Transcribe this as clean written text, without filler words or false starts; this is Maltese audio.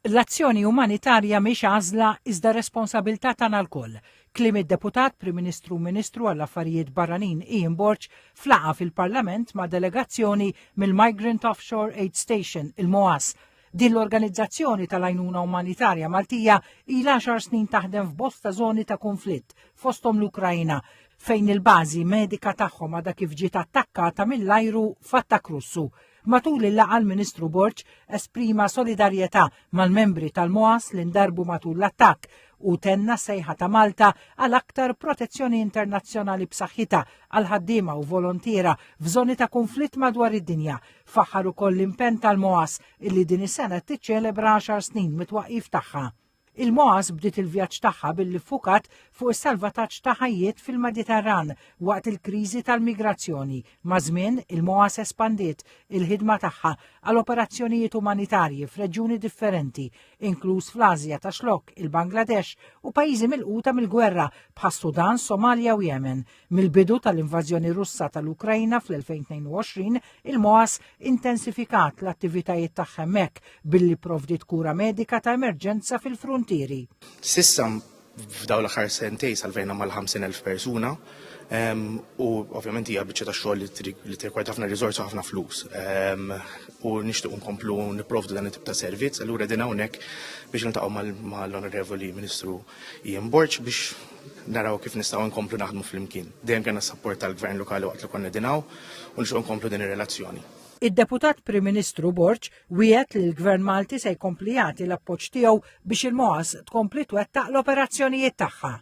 L-azzjoni umanitarja mhix għażla iżda responsabilità tagħna lkoll. Kliem id-deputat Prim Ministru Ministru għall-Affarijiet Barranin Ian Borch flaqa fil-Parlament ma' delegazzjoni mill-Migrant Offshore Aid Station, il-MOAS. Din l-organizzazzjoni tal-għajnuna umanitarja Maltija ilha 10 snin taħdem f'bosta żoni ta' konflitt fosthom l-Ukrajna fejn il-bażi medika tagħhom għadha kif ġiet attakkata mill-ajru f'attakk Russu. Matul il-laqgħa l-Ministru Borch esprima solidarjetà mal-membri tal-MOAS li ndarbu matul l-attakk u tenna sejħa ta' Malta għal aktar protezzjoni internazzjonali b'saħħitha għal ħaddiema u volontiera f'żoni ta' konflitt madwar id-dinja. Faħħar ukoll l-impenn tal-MOAS illi din is-sena tiċċelebra 10 snin mit-twaqqif tagħha. Il-MOAS bdiet il-vjaġġ tagħha billi ffukat fuq is-salvataġġ ta' ħajjiet fil-Mediterran waqt il-kriżi tal-migrazzjoni. Ma' żmien il-MOAS espandiet il-ħidma tagħha għal operazzjonijiet umanitarji f'reġjuni differenti, inkluż fl-Asja ta' xlokk, il-Bangladesh u pajjiżi milquta mill-gwerra bħas-Sudan, Somalja u Yemen. Mill-bidu tal-invażjoni Russa tal-Ukrajna fl-2022, il-MOAS intensifikat l-attivitajiet tagħha hemmhekk billi provdiet kura medika ta' emerġenza fil-fruntieri. Sissa f'daw l-aħħar sentej salvejna mal-50,000 persuna u ovvjament hija biċċa ta' xogħol li tirkwajt ħafna riżorsi u ħafna flus. U nixtiequ nkomplu nipprovdu dan it-tip ta' servizz, allura din hawnhekk biex niltaqgħu mal-Onorevoli Ministru Ian Borch biex naraw kif nistgħu nkomplu naħdmu flimkien. Dejjem kellna s-sapport tal-Gvern lokali waqt li konna dinaw u nixtiequ nkomplu din ir-relazzjoni. Id-deputat Prim Ministru Borch wiegħed li l-Gvern Malti se jkompli jagħti l-appoġġ tiegħu biex il-MOAS tkompli twettaq l-operazzjonijiet tagħha.